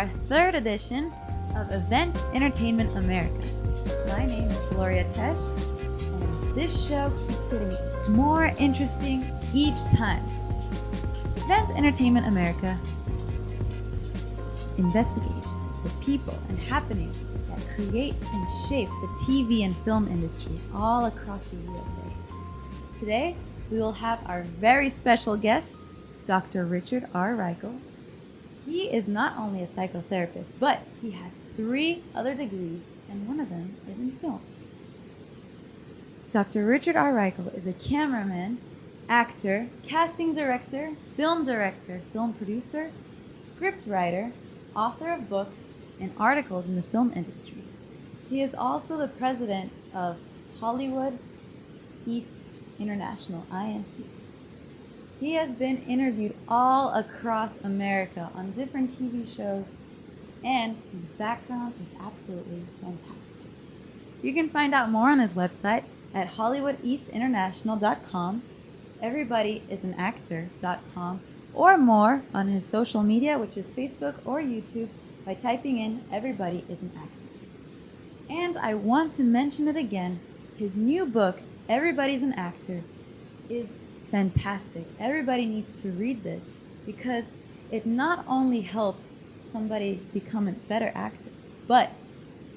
our third edition of Event Entertainment America. My name is Gloria Tesch, and this show keeps getting more interesting each time. Event Entertainment America investigates the people and happenings that create and shape the TV and film industry all across the USA. Today, we will have our very special guest, Dr. Richard R. Reichel. He is not only a psychotherapist, but he has 3 other degrees, and one of them is in film. Dr. Richard R. Reichel is a cameraman, actor, casting director, film producer, script writer, author of books and articles in the film industry. He is also the president of Hollywood East International, INC. He has been interviewed all across America on different TV shows, and his background is absolutely fantastic. You can find out more on his website at HollywoodEastInternational.com, EverybodyIsAnActor.com, or more on his social media, which is Facebook or YouTube, by typing in Everybody is an Actor. And I want to mention it again, his new book, Everybody's an Actor, is fantastic. Everybody needs to read this because it not only helps somebody become a better actor, but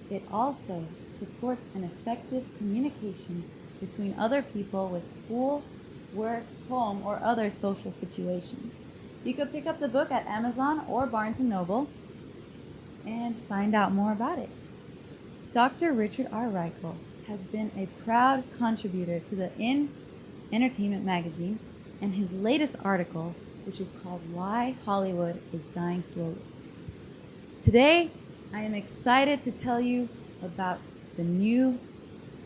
it also supports an effective communication between other people with school, work, home, or other social situations. You could pick up the book at Amazon or Barnes & Noble and find out more about it. Dr. Richard R. Reichel has been a proud contributor to the Entertainment magazine, and his latest article, which is called Why Hollywood is Dying Slowly. Today, I am excited to tell you about the new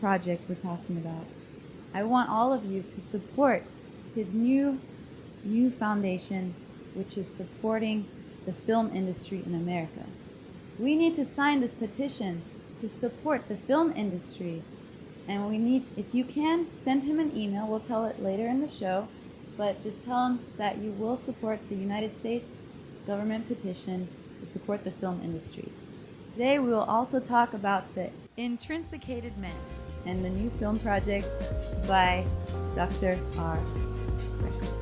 project we're talking about. I want all of you to support his new foundation, which is supporting the film industry in America. We need to sign this petition to support the film industry. And if you can, send him an email. We'll tell it later in the show. But just tell him that you will support the United States government petition to support the film industry. Today we will also talk about The Intrinsicated Man and the new film project by Dr. R. Reichel.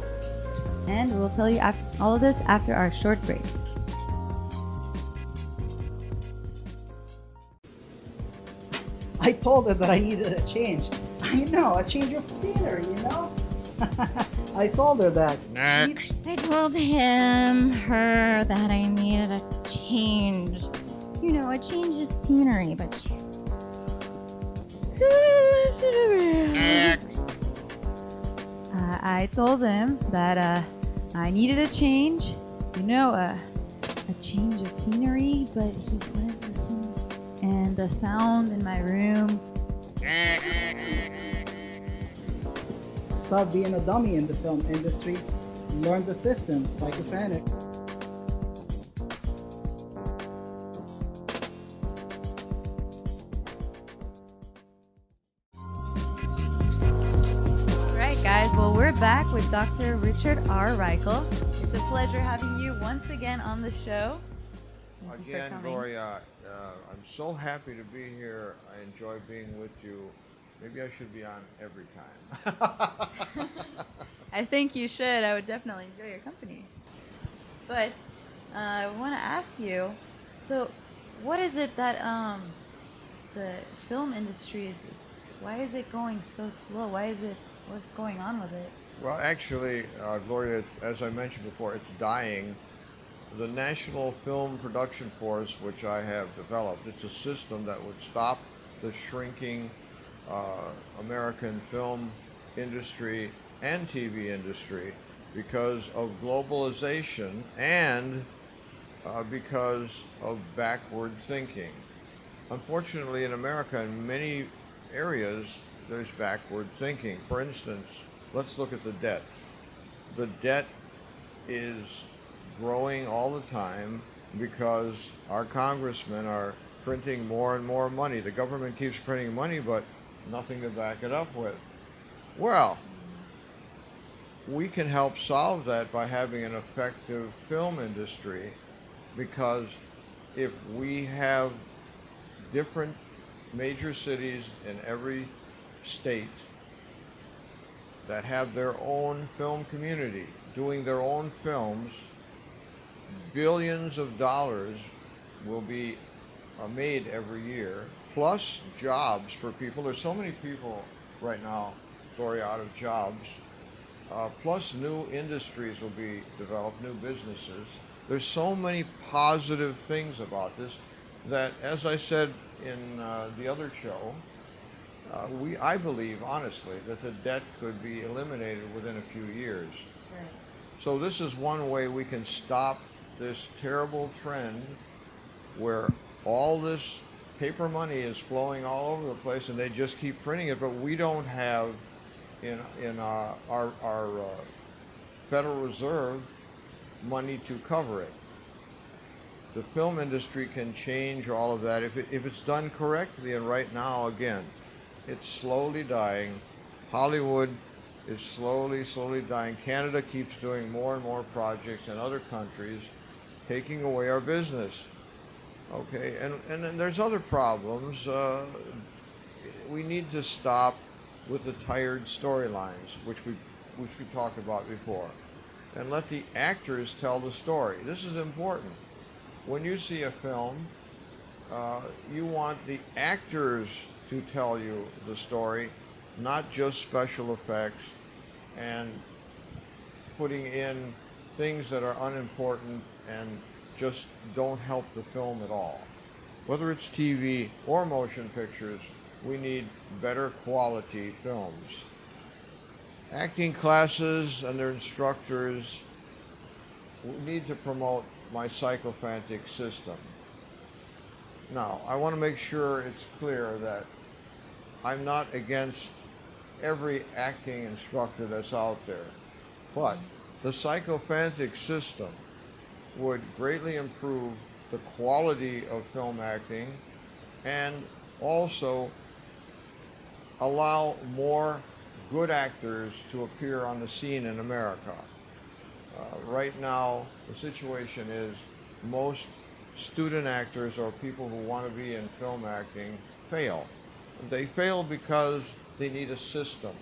And we'll tell you all of this after our short break. I told her that I needed a change. I know, a change of scenery, you know? I told her that. Next. I told her that I needed a change. You know, a change of scenery, but she didn't listen to me. Next. I told him that I needed a change. You know, a change of scenery, but he wouldn't listen. And the sound in my room. Stop being a dummy in the film industry. Learn the system, psychophonic. Right, guys. Well, we're back with Dr. Richard R. Reichel. It's a pleasure having you once again on the show. Thank you for Again, coming. Gloria, I'm so happy to be here. I enjoy being with you. Maybe I should be on every time. I think you should. I would definitely enjoy your company. But I want to ask you, so what is it that the film industry why is it going so slow? What's going on with it? Well, actually, Gloria, as I mentioned before, it's dying. The National Film Production Force, which I have developed, it's a system that would stop the shrinking American film industry and TV industry because of globalization and because of backward thinking. Unfortunately, in America, in many areas, there's backward thinking. For instance, let's look at the debt. The debt is growing all the time because our congressmen are printing more and more money. The government keeps printing money, but nothing to back it up with. Well, we can help solve that by having an effective film industry, because if we have different major cities in every state that have their own film community doing their own films, billions of dollars will be made every year, plus jobs for people. There's so many people right now, Gloria, out of jobs. Plus new industries will be developed, new businesses. There's so many positive things about this that, as I said in the other show, I believe honestly that the debt could be eliminated within a few years. Right. So this is one way we can stop this terrible trend where all this paper money is flowing all over the place and they just keep printing it, but we don't have in our Federal Reserve money to cover it. The film industry can change all of that if it's done correctly, and right now, again, it's slowly dying. Hollywood is slowly dying. Canada keeps doing more and more projects in other countries, taking away our business. Okay, and then there's other problems. We need to stop with the tired storylines, which we talked about before, and let the actors tell the story. This is important. When you see a film, you want the actors to tell you the story, not just special effects and putting in things that are unimportant and just don't help the film at all. Whether it's TV or motion pictures, we need better quality films. Acting classes and their instructors need to promote my psychophantic system. Now, I want to make sure it's clear that I'm not against every acting instructor that's out there, but the psychophantic system would greatly improve the quality of film acting and also allow more good actors to appear on the scene in America. Right now, the situation is most student actors or people who want to be in film acting fail. They fail because they need a system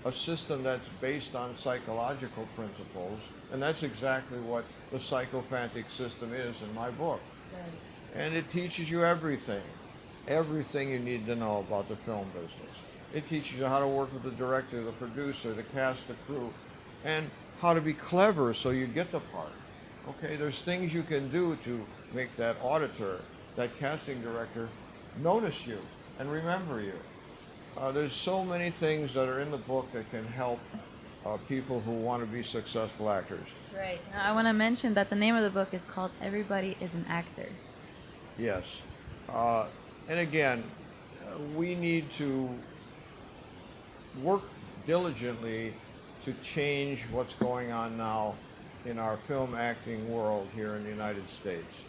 that's based on psychological principles, and that's exactly what the psychophantic system is in my book. Right. And it teaches you everything you need to know about the film business. It teaches you how to work with the director, the producer, the cast, the crew, and how to be clever so you get the part. Okay, there's things you can do to make that auditor, that casting director, notice you and remember you. There's so many things that are in the book that can help people who want to be successful actors. Right. Now, I want to mention that the name of the book is called Everybody is an Actor. Yes. And again, we need to work diligently to change what's going on now in our film acting world here in the United States,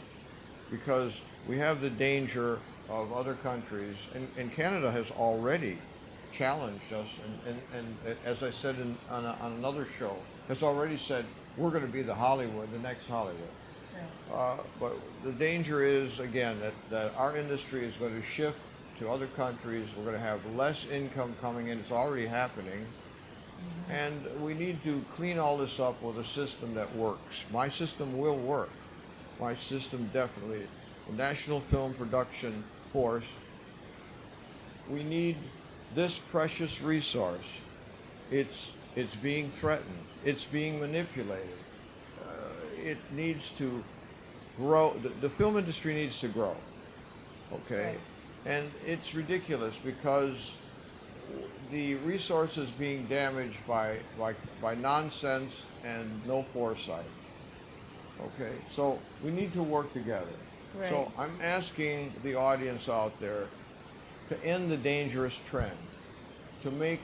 because we have the danger of other countries, and Canada has already challenged us, and as I said on another show, has already said we're going to be the Hollywood, the next Hollywood. Right. But the danger is, again, that our industry is going to shift to other countries. We're going to have less income coming in. It's already happening. And we need to clean all this up with a system that works. My system will work. My system definitely. The National Film Production Force, we need this precious resource. It's being threatened. It's being manipulated. It needs to grow. The film industry needs to grow. Okay? Right. And it's ridiculous because the resources being damaged by nonsense and no foresight. Okay, so we need to work together. Right. So I'm asking the audience out there to end the dangerous trend, to make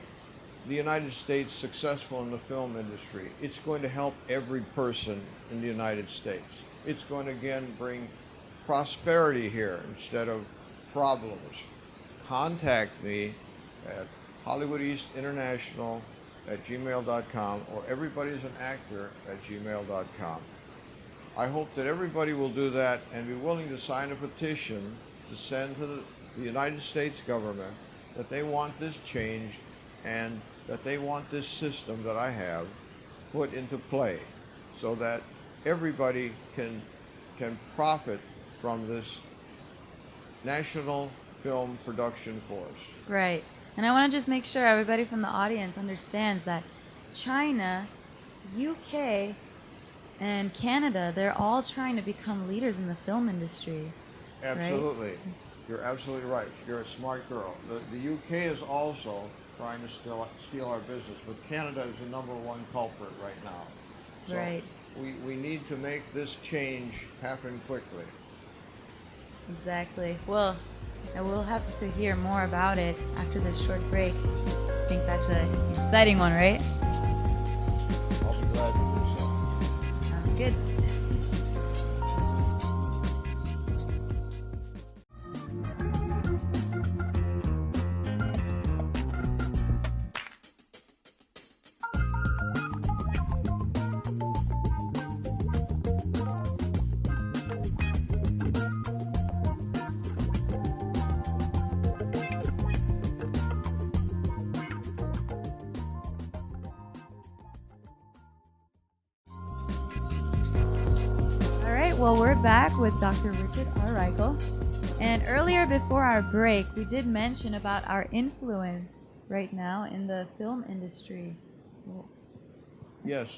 the United States successful in the film industry. It's going to help every person in the United States. It's going to again bring prosperity here instead of problems. Contact me at HollywoodEastInternational@gmail.com or everybody's an actor at gmail.com. I hope that everybody will do that and be willing to sign a petition to send to the United States government that they want this changed and that they want this system that I have put into play so that everybody can profit from this National Film Production Force. Right. And I want to just make sure everybody from the audience understands that China, UK, and Canada, they're all trying to become leaders in the film industry. Absolutely. Right? You're absolutely right. You're a smart girl. The UK is also trying to steal our business, but Canada is the number one culprit right now. So Right. we need to make this change happen quickly. Exactly. Well, I will have to hear more about it after this short break. I think that's an exciting one, right? I'll be glad to do so. Sounds good. All right, well, we're back with Dr. Richard R. Reichel. And earlier before our break, we did mention about our influence right now in the film industry. Yes,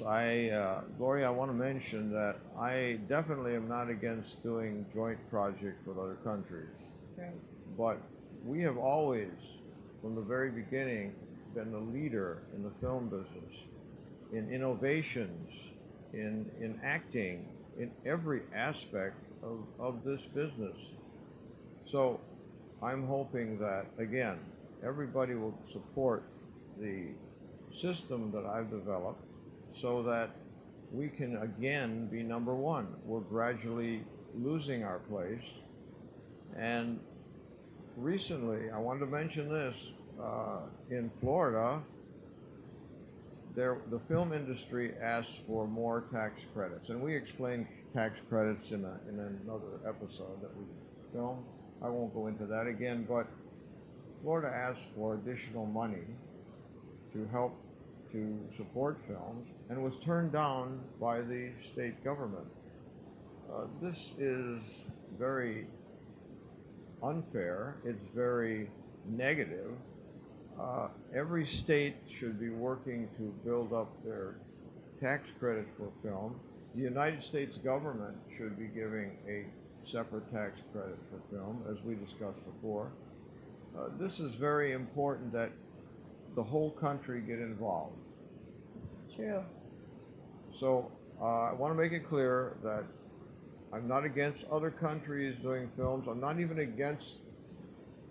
Gloria, I want to mention that I definitely am not against doing joint projects with other countries. Right. But we have always, from the very beginning, been the leader in the film business, in innovations, in acting, in every aspect of this business. So I'm hoping that, again, everybody will support the system that I've developed so that we can again be number one. We're gradually losing our place. And recently, I wanted to mention this, in Florida, the film industry asked for more tax credits, and we explained tax credits in another episode that we filmed. I won't go into that again, but Florida asked for additional money to help to support films and was turned down by the state government. This is very unfair. It's very negative. Every state should be working to build up their tax credit for film. The United States government should be giving a separate tax credit for film, as we discussed before. This is very important that the whole country get involved. It's true. So I want to make it clear that I'm not against other countries doing films. I'm not even against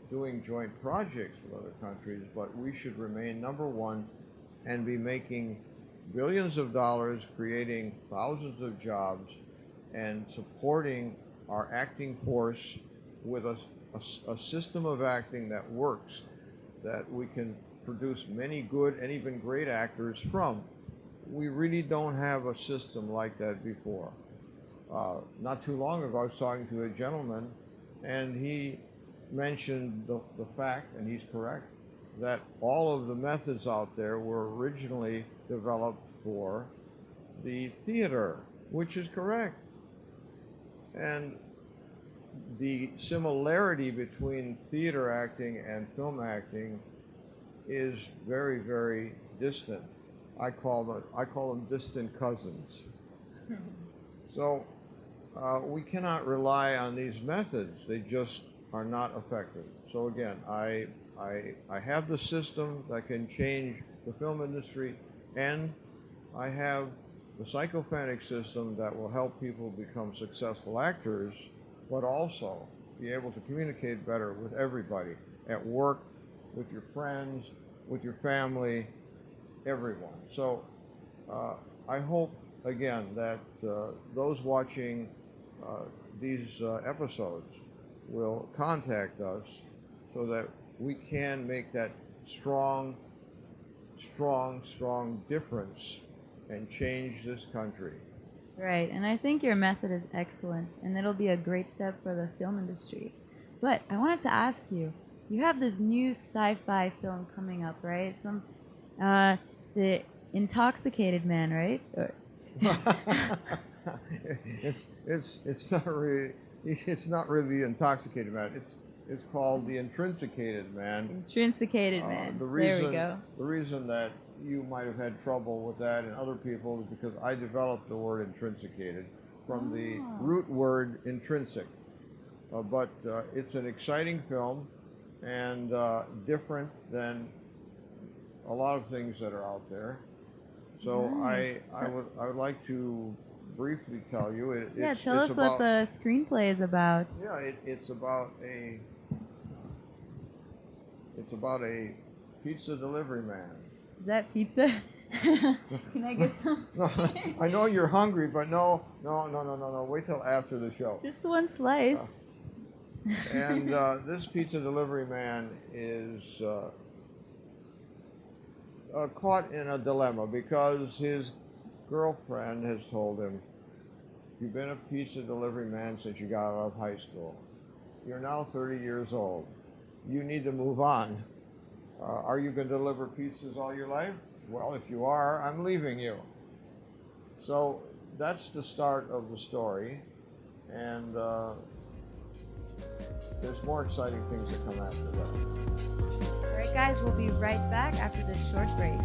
doing joint projects with other countries, but we should remain number one and be making billions of dollars, creating thousands of jobs, and supporting our acting force with a system of acting that works, that we can produce many good and even great actors from. We really don't have a system like that before. Not too long ago, I was talking to a gentleman, and he mentioned the fact, and he's correct, that all of the methods out there were originally developed for the theater, which is correct. And the similarity between theater acting and film acting is very, very distant. I call them distant cousins. So we cannot rely on these methods. They just are not effective. So again, I have the system that can change the film industry, and I have the psychophonic system that will help people become successful actors, but also be able to communicate better with everybody, at work, with your friends, with your family, everyone. So I hope, again, that those watching these episodes will contact us so that we can make that strong difference and change this country. Right, and I think your method is excellent, and it'll be a great step for the film industry. But I wanted to ask you, you have this new sci-fi film coming up, right? The Intoxicated Man, right? It's not really the intoxicated man. It's called the intrinsicated man. Intrinsicated Man. The There we reason go. the reason that you might have had trouble with that and other people is because I developed the word intrinsicated from the Oh. root word intrinsic. But it's an exciting film and different than a lot of things that are out there. So Nice. I would like to briefly tell you Yeah, it's tell us what about the screenplay is about. yeah it's about a pizza delivery man. Is that pizza? Can I get some? No, I know you're hungry, but no. Wait till after the show. Just one slice. And this pizza delivery man is caught in a dilemma because his girlfriend has told him, "You've been a pizza delivery man since you got out of high school. You're now 30 years old. You need to move on. Are you going to deliver pizzas all your life? Well, if you are, I'm leaving you." So that's the start of the story, and there's more exciting things that come after that. All right, guys, we'll be right back after this short break.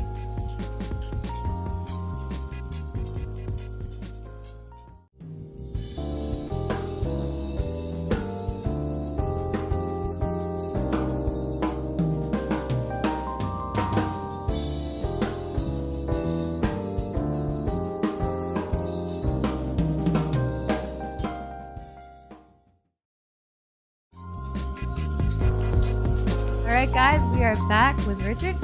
All right, guys, we are back with Richard,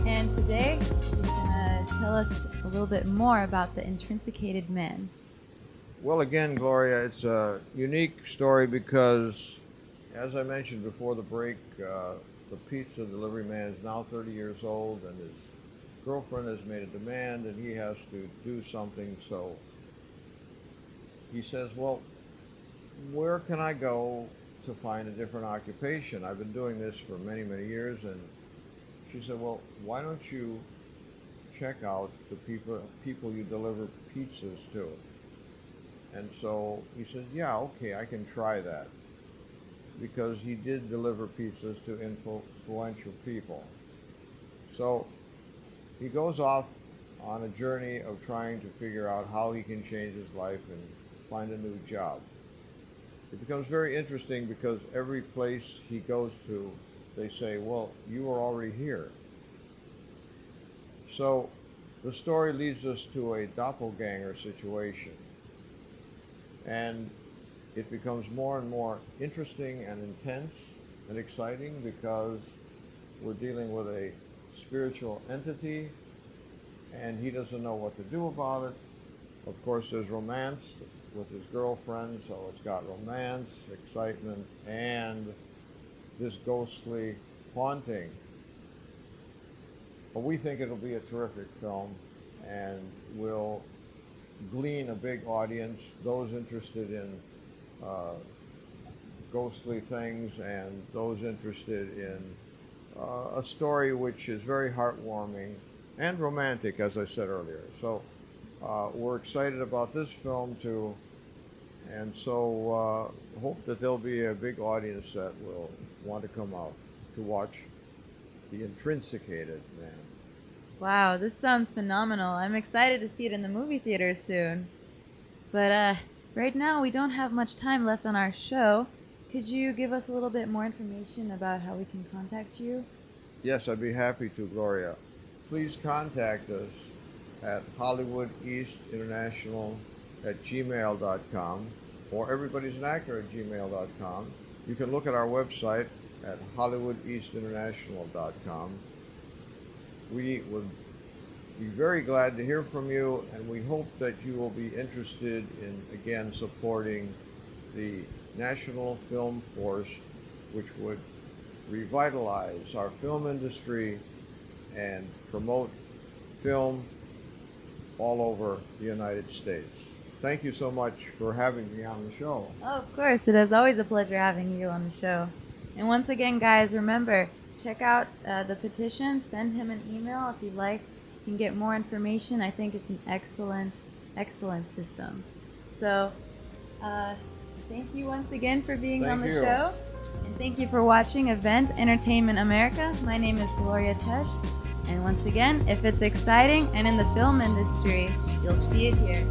and today he's gonna tell us a little bit more about the Intrinsicated Man. Well, again, Gloria, it's a unique story because, as I mentioned before the break, the pizza delivery man is now 30 years old, and his girlfriend has made a demand, and he has to do something. So he says, "Well, where can I go to find a different occupation? I've been doing this for many, many years." And she said, "Well, why don't you check out the people you deliver pizzas to?" And so he said, "Yeah, okay, I can try that," because he did deliver pizzas to influential people. So he goes off on a journey of trying to figure out how he can change his life and find a new job. It becomes very interesting because every place he goes to, they say, "Well, you were already here." So the story leads us to a doppelganger situation. And it becomes more and more interesting and intense and exciting because we're dealing with a spiritual entity and he doesn't know what to do about it. Of course, there's romance with his girlfriend, so it's got romance, excitement, and this ghostly haunting. But we think it'll be a terrific film and will glean a big audience, those interested in ghostly things and those interested in a story which is very heartwarming and romantic, as I said earlier. So we're excited about this film too, and so hope that there'll be a big audience that will want to come out to watch The Intrinsicated Man. Wow, this sounds phenomenal. I'm excited to see it in the movie theater soon. But right now, we don't have much time left on our show. Could you give us a little bit more information about how we can contact you? Yes, I'd be happy to, Gloria. Please contact us at HollywoodEastInternational@gmail.com or everybody's an actor at gmail.com. You can look at our website at HollywoodEastInternational.com. We would be very glad to hear from you, and we hope that you will be interested in, again, supporting the National Film Force, which would revitalize our film industry and promote film all over the United States. thank you so much for having me on the show. Oh, of course, it is always a pleasure having you on the show. And once again, guys, remember, check out the petition. Send him an email if you'd like. You can get more information. I think it's an excellent, excellent system. So, thank you once again for being on the show. And thank you for watching Event Entertainment America. My name is Gloria Tesch. And once again, if it's exciting and in the film industry, you'll see it here.